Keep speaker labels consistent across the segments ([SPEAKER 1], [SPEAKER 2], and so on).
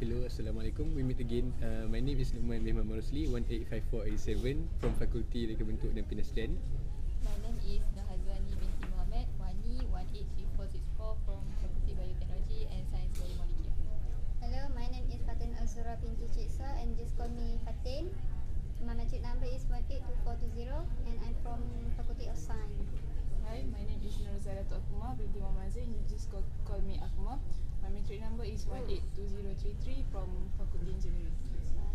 [SPEAKER 1] Hello, Assalamualaikum. We meet again. My name is m.rosli 185487 from Fakulti Reka Bentuk dan Pendestrian.
[SPEAKER 2] My name is Nahazwani binti Muhammad Wani 183464 from Fakulti Biotechnology and Science Biomolecular.
[SPEAKER 3] Hello, my name is Fatin Azura binti Ciksa and just call me Fatin. My matric number is 182420 and I'm from Faculty of Science.
[SPEAKER 4] Hi, my name is Nurzalatul Akuma binti Muhammad Zain. You just call me Akuma. My matric number is 182033 from Faculty Engineering.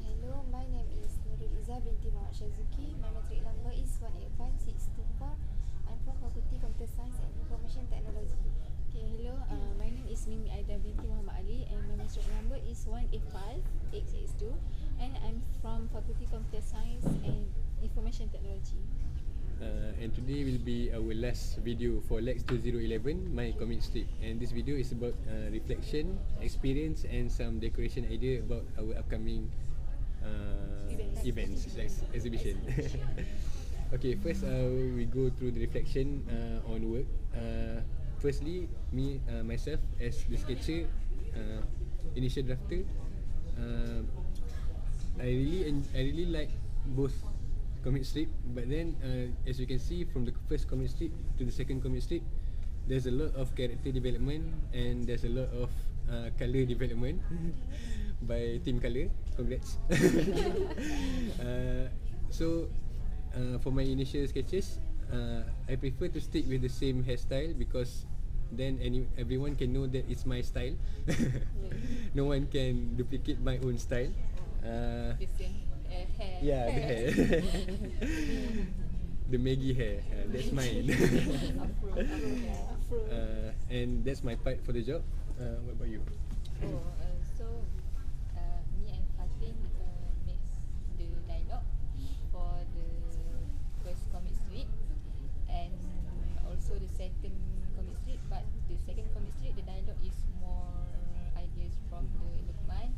[SPEAKER 5] Hello, my name is Nurul Izzah binti Muhammad Syazuki. My matric number is 185624. I'm from Faculty Computer Science and Information Technology.
[SPEAKER 6] Okay, hello. My name is Mimi Aida binti Muhammad Ali and my matric number is 185862 and I'm from Faculty Computer Science and Information Technology.
[SPEAKER 1] And today will be our last video for LAX 2011, my comic strip. And this video is about reflection, experience and some decoration idea about our upcoming events exhibition. Okay, first we go through the reflection on work. Firstly, myself as the sketcher, initial drafter. I really like both comic strip, but then as you can see from the first comic strip to the second comic strip, there's a lot of character development and there's a lot of color development by Team Color. Congrats. So for my initial sketches, I prefer to stick with the same hairstyle because then everyone can know that it's my style. No one can duplicate my own style.
[SPEAKER 2] The same hair.
[SPEAKER 1] Yeah, the hair. The Maggie hair. That's mine.
[SPEAKER 2] Afro.
[SPEAKER 1] And that's my part for the job. What about you?
[SPEAKER 2] So me and Fatin makes the dialogue for the first comic strip and also the second comic strip. But the second comic strip, the dialogue is more ideas from the Lukman.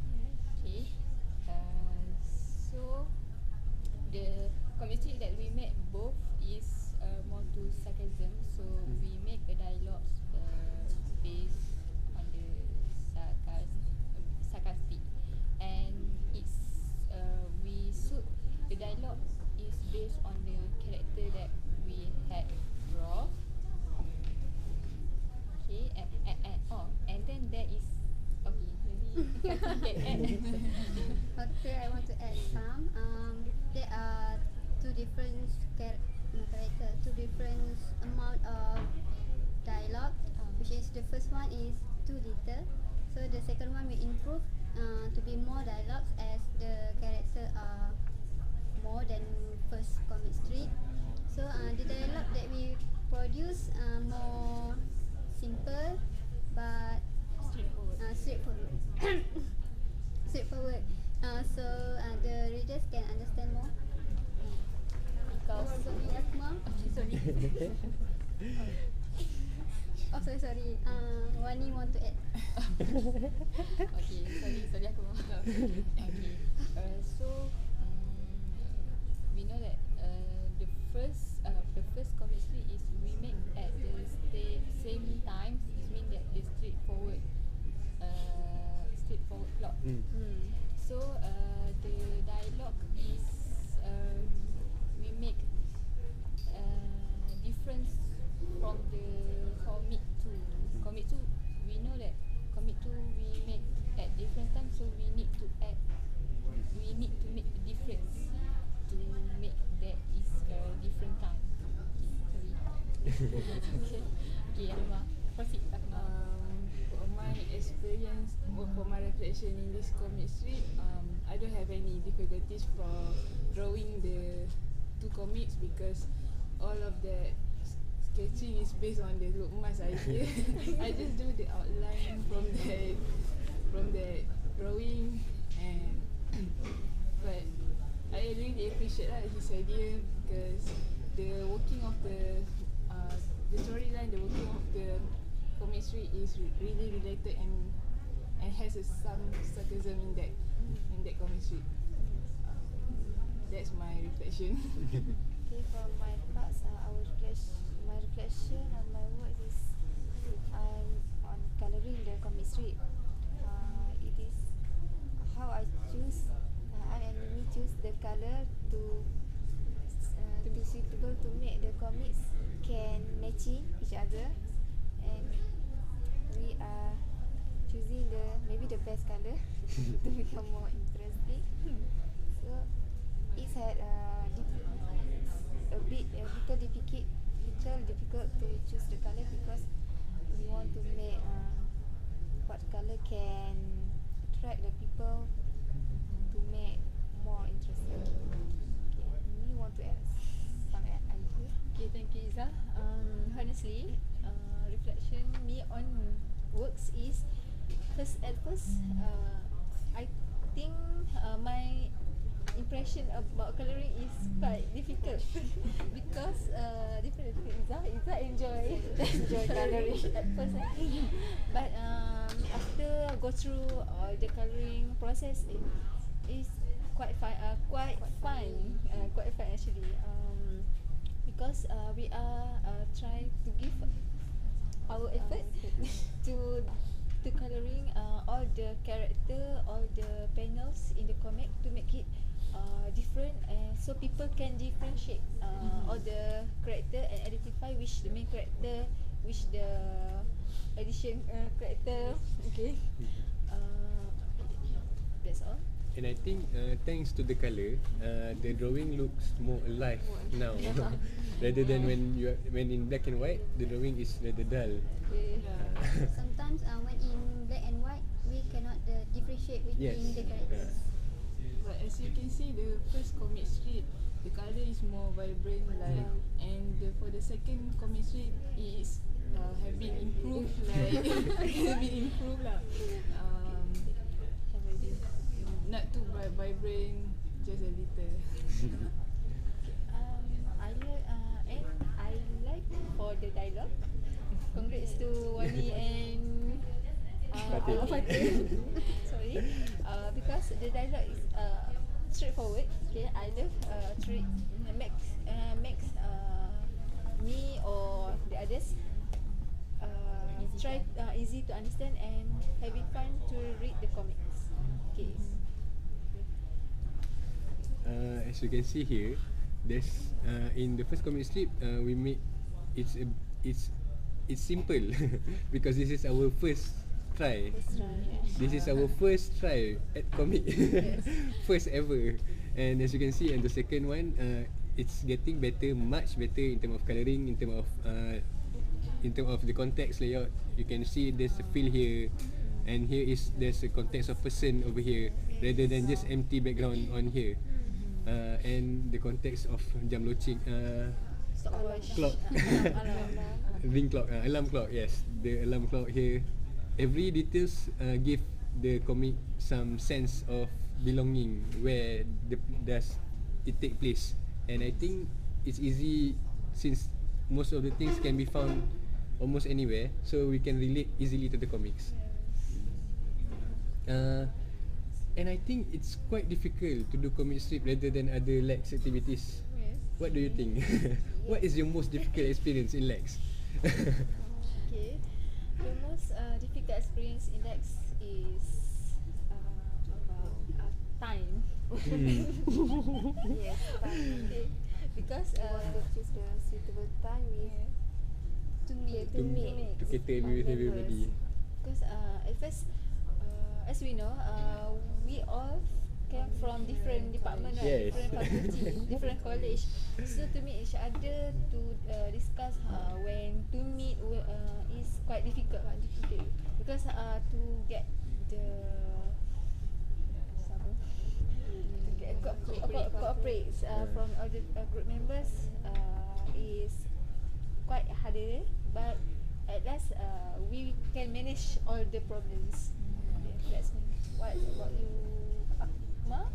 [SPEAKER 2] Okay. So the comic strip that we made both is more to sarcasm. So we make a dialogue based on the sarcastic, and it's we shoot the dialogue is based on the character that we had draw. Okay, and then there is maybe Fatin can add.
[SPEAKER 3] Okay, I want to add some. There are two different two different amount of dialogue, which is the first one is too little. So the second one we improve to be more dialogues as the character are more than first comic strip. So the dialogue that we produce more simple but straightforward. Straightforward. So the readers can understand more.
[SPEAKER 2] Because
[SPEAKER 3] Sorry, Akma.
[SPEAKER 2] sorry.
[SPEAKER 3] Oh, sorry. Wani want to add.
[SPEAKER 2] Okay, sorry aku. Okay. So we know that the first comic strip is we make at the same time. It means that the straightforward plot. So the dialogue is we make difference from the comic 2. Comic 2 we know that comic 2 we make at different times, so we need to make a difference to make that is different time. Okay, Alma, proceed.
[SPEAKER 4] For my experience or for my reflection in this comic strip, I don't have any difficulties for drawing the two comics because all of the sketching is based on the Lukman's idea. I just do the outline from the drawing, and but I really appreciate his idea because the working of the storyline, the working of the comic strip is really related and has some sarcasm in that comic strip. That's my reflection.
[SPEAKER 5] Okay, for my parts, my reflection on my work is on coloring the comic strip. It is to be suitable to make the comics can matching each other, and we are choosing maybe the best color to become more interesting. So it's had little difficult to choose the color because we want to make what color can attract the people to make more interesting. Okay, me want to add some idea.
[SPEAKER 6] Okay, thank you, Iza. Honestly, reflection me on works is at first, I think my impression about colouring is quite difficult because different Iza enjoy colouring at first, but after I go through the colouring process, it's quite fun, quite fun actually. Because we are trying to give our effort to colouring all the character, all the panels in the comic to make it different, so people can differentiate all the character and identify which the main character, which the addition character. Okay, that's all.
[SPEAKER 1] And I think thanks to the colour, the drawing looks more alive now, rather than when in black and white, the drawing is rather dull.
[SPEAKER 6] Okay.
[SPEAKER 3] Sometimes when in black and white, we cannot differentiate between
[SPEAKER 1] Yes.
[SPEAKER 3] the characters.
[SPEAKER 4] But as you can see, the first comic strip, the colour is more vibrant, like, and for the second comic strip, it is have been improved, like have been improved lah. Not too vibrant, just a little.
[SPEAKER 6] I like for the dialogue. Congrats to Wani and
[SPEAKER 1] Fatih.
[SPEAKER 6] Fatih. Sorry, because the dialogue is straightforward. Okay, I love makes me or the others try easy to understand and having fun to read the comics. Okay.
[SPEAKER 1] As you can see here, there's in the first comic strip we make it's simple because this is our first try. This is our first try at comic, first ever. And as you can see, and the second one, it's getting better, much better in terms of colouring, in terms of the context layout. You can see there's a feel here, and there's a context of person over here, rather than just empty background on here. And the context of jam loceng, clock, ring clock, alarm clock. Yes, the alarm clock here. Every details give the comic some sense of belonging where does it take place. And I think it's easy since most of the things can be found almost anywhere, so we can relate easily to the comics. And I think it's quite difficult to do comic strip rather than other LAX activities.
[SPEAKER 6] Yes.
[SPEAKER 1] What do you think? What is your most difficult experience in LAX?
[SPEAKER 6] Okay, the most difficult experience in LAX is about time.
[SPEAKER 5] Yes, time.
[SPEAKER 6] Okay, because
[SPEAKER 5] We want to choose the suitable time
[SPEAKER 3] To me,
[SPEAKER 1] to cater with everybody.
[SPEAKER 6] because at first, as we know, we all came from different department, right?
[SPEAKER 1] Yes.
[SPEAKER 6] Different faculty, different college. So to meet each other to discuss when to meet is quite difficult. Because to get the cooperate from all the group members is quite harder, but at last we can manage all the problems. Okay, that's me. What about you, Akma?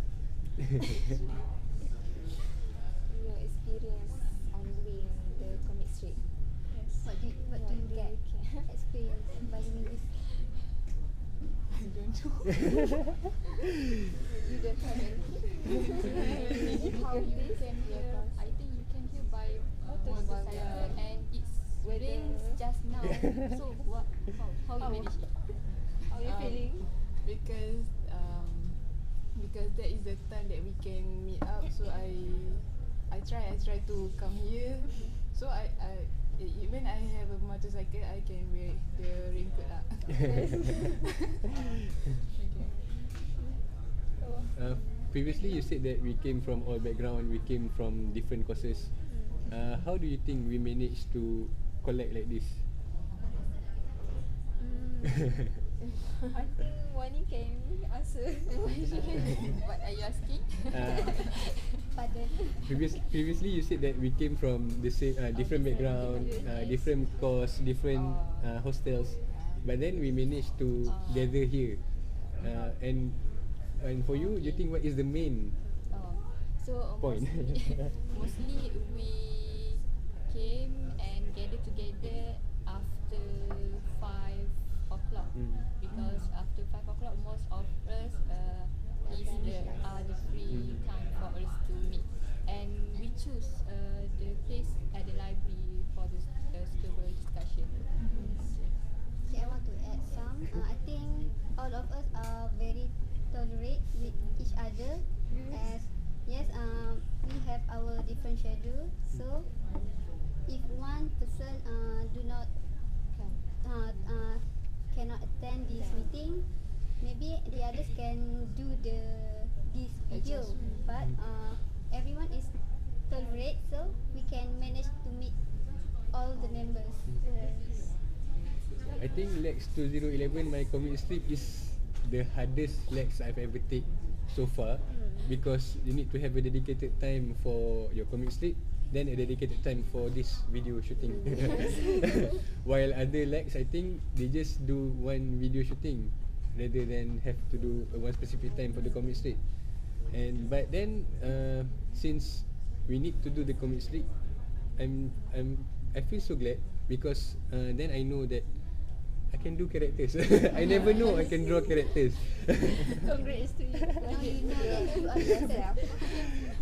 [SPEAKER 5] your experience on doing the comic strip.
[SPEAKER 6] Yes.
[SPEAKER 3] what do you get experience by doing this?
[SPEAKER 4] I don't know.
[SPEAKER 5] You don't have any.
[SPEAKER 2] How you can hear, I think you can hear by motorcycle, and it's rains just now. So how you manage it?
[SPEAKER 6] How you feeling?
[SPEAKER 4] Because that is the time that we can meet up. So I try to come here. So even I have a motorcycle, I can wear the raincoat lah. Okay.
[SPEAKER 1] Previously, you said that we came from all background, we came from different courses. How do you think we managed to collect like this?
[SPEAKER 6] I think Wani can answer.
[SPEAKER 2] What are you asking?
[SPEAKER 3] Pardon.
[SPEAKER 1] Previously, you said that we came from the same different background, different course, different hostels, but then we managed to gather here. And for you, you think what is the main
[SPEAKER 2] So
[SPEAKER 1] point?
[SPEAKER 2] mostly we came and gathered together after 5 o'clock because after 5 o'clock most of us is the free time for us to meet, and we choose the place at the library for the suitable discussion.
[SPEAKER 3] Okay, I want to add some. I think all of us are very tolerate with each other, as yes, we have our different schedule. So if one person do not cannot attend this meeting, maybe the others can do this video. But everyone is tolerate, so we can manage to meet all the members.
[SPEAKER 1] I think LAX 2011, my commit strip is the hardest LAX I've ever take so far, because you need to have a dedicated time for your commit strip, then a dedicated time for this video shooting. While other LAX, I think they just do one video shooting rather than have to do one specific time for the commit strip. But then since we need to do the commit strip, I feel so glad because then I know that I can do characters. I never know I can draw characters.
[SPEAKER 6] Congrats to you.
[SPEAKER 3] Now you know that you are yourself.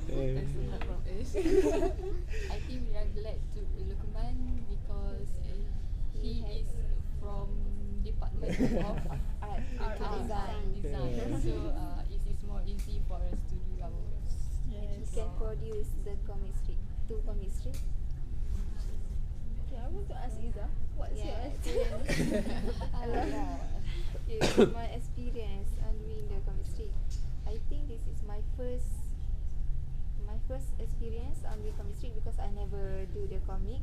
[SPEAKER 4] Not from us.
[SPEAKER 2] I think we are glad to Lukman because he is from department of design. So it is more easy for us to do our works.
[SPEAKER 5] You can produce the comic strip, 2 comic strip.
[SPEAKER 6] Okay, I want to ask Iza, what's your
[SPEAKER 5] Yeah,
[SPEAKER 6] experience?
[SPEAKER 5] Okay, my experience on doing the comic strip. I think this is my first experience on doing comic strip because I never do the comic.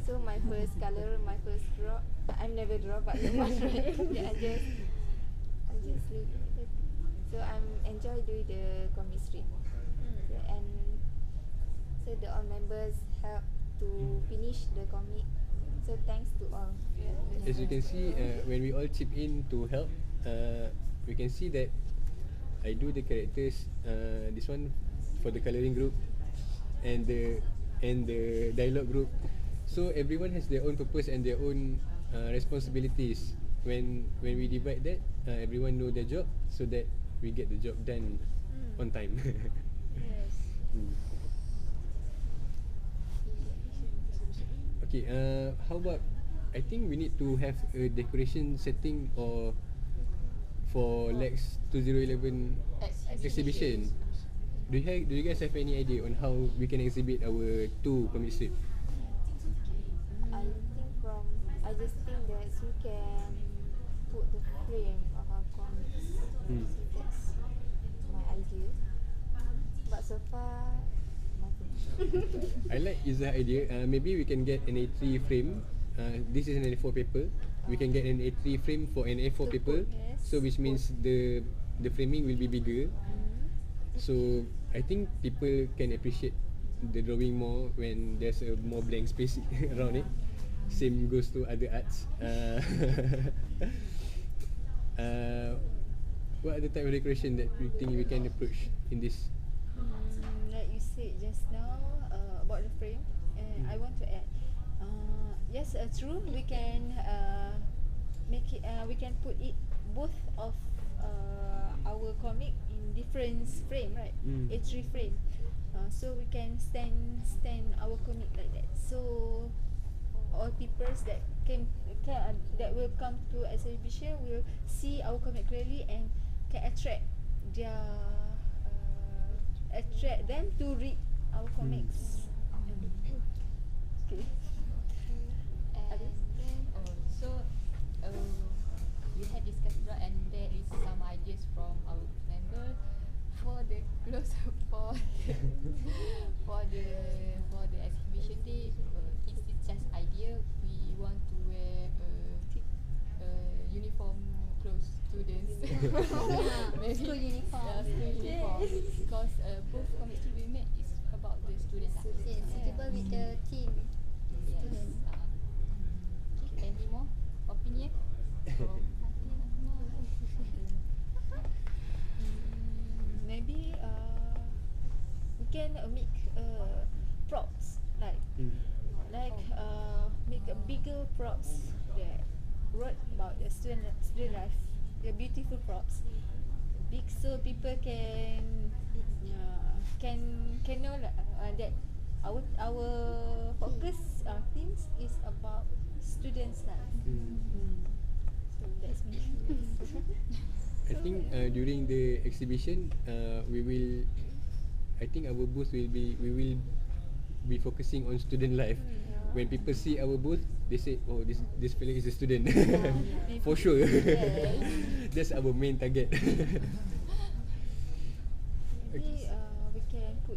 [SPEAKER 5] So my first color, my first draw. I never draw, but Lukman right? Yeah, I just look at it. So I'm enjoy doing the comic strip. So, and so the all members help to finish the comic. So thanks to all.
[SPEAKER 1] As you can see, when we all chip in to help, we can see that I do the characters. This one for the coloring group, and the dialogue group. So everyone has their own purpose and their own responsibilities. When we divide that, everyone know their job so that we get the job done on time.
[SPEAKER 6] Yes.
[SPEAKER 1] Okay, how about, I think we need to have a decoration setting or for LAX 2011 exhibition. Do you guys have any idea on how we can exhibit our 2 comic strip?
[SPEAKER 5] I just think that we can put the frame of our comics. So that's my idea. But so far, nothing.
[SPEAKER 1] I like Izzah's idea. Maybe we can get an A3 frame. This is an A4 paper. We can get an A3 frame for an A4 paper.
[SPEAKER 6] yes.
[SPEAKER 1] So which means the framing will be bigger. So I think people can appreciate the drawing more when there's a more blank space around it. Same goes to other arts. What other type of decoration that you think we can approach in this?
[SPEAKER 6] Like you said just now about the frame, and I want to add. Yes, true. We can make it. We can put it both of our comic in different frame, right? A3 frame. So we can stand our comic like that. So all peoples that that will come to exhibition will see our comic clearly and can attract their attract them to read our comics. Okay.
[SPEAKER 2] And then also we had discussed about, and there is some ideas from our member for the close for the, for the exhibition day. It's just idea. We want to wear uniform clothes, students. Maybe
[SPEAKER 3] School uniform.
[SPEAKER 2] School uniform. Because both comic strip we made is about the students.
[SPEAKER 3] Yes, suitable with the team.
[SPEAKER 2] Yes.
[SPEAKER 3] Student.
[SPEAKER 2] Okay. Any more opinion from Fatin, Akmal?
[SPEAKER 6] Maybe we can make props like make a bigger props that wrote about the student life, the beautiful props, big, so people can know that our focus things is about students' life. So that's me.
[SPEAKER 1] I think during the exhibition, I think our booth we will be focusing on student life. When people see our booth, they say, "Oh, this fella is a student." For sure. That's our main target.
[SPEAKER 6] Maybe we can put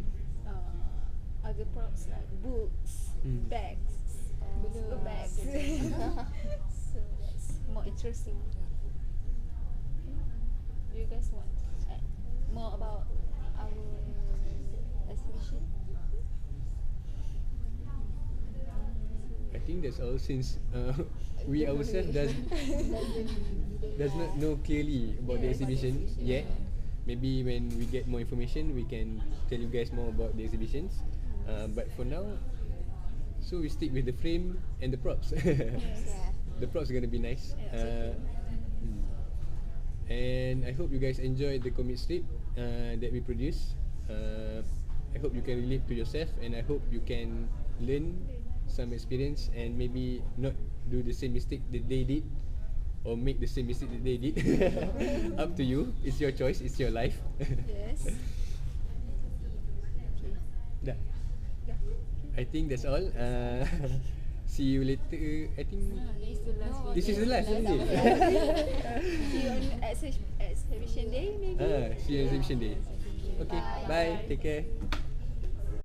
[SPEAKER 6] other props like books, bags, paper bags. So that's more interesting. Do you guys want to add more about our exhibition?
[SPEAKER 1] I think that's all, since we ourselves does not know clearly about the exhibition yet. Maybe when we get more information, we can tell you guys more about the exhibitions. But for now, so we stick with the frame and the props. The props are gonna be nice. And I hope you guys enjoyed the comic strip that we produce. I hope you can relate to yourself, and I hope you can learn some experience and maybe not do the same mistake that they did, or make the same mistake that they did. Up to you. It's your choice. It's your life.
[SPEAKER 6] Yes.
[SPEAKER 1] Dah. I think that's all. See you later. I think this is the last, isn't it?
[SPEAKER 6] See you on exhibition day maybe.
[SPEAKER 1] See you on exhibition day. Okay. Bye. Take care.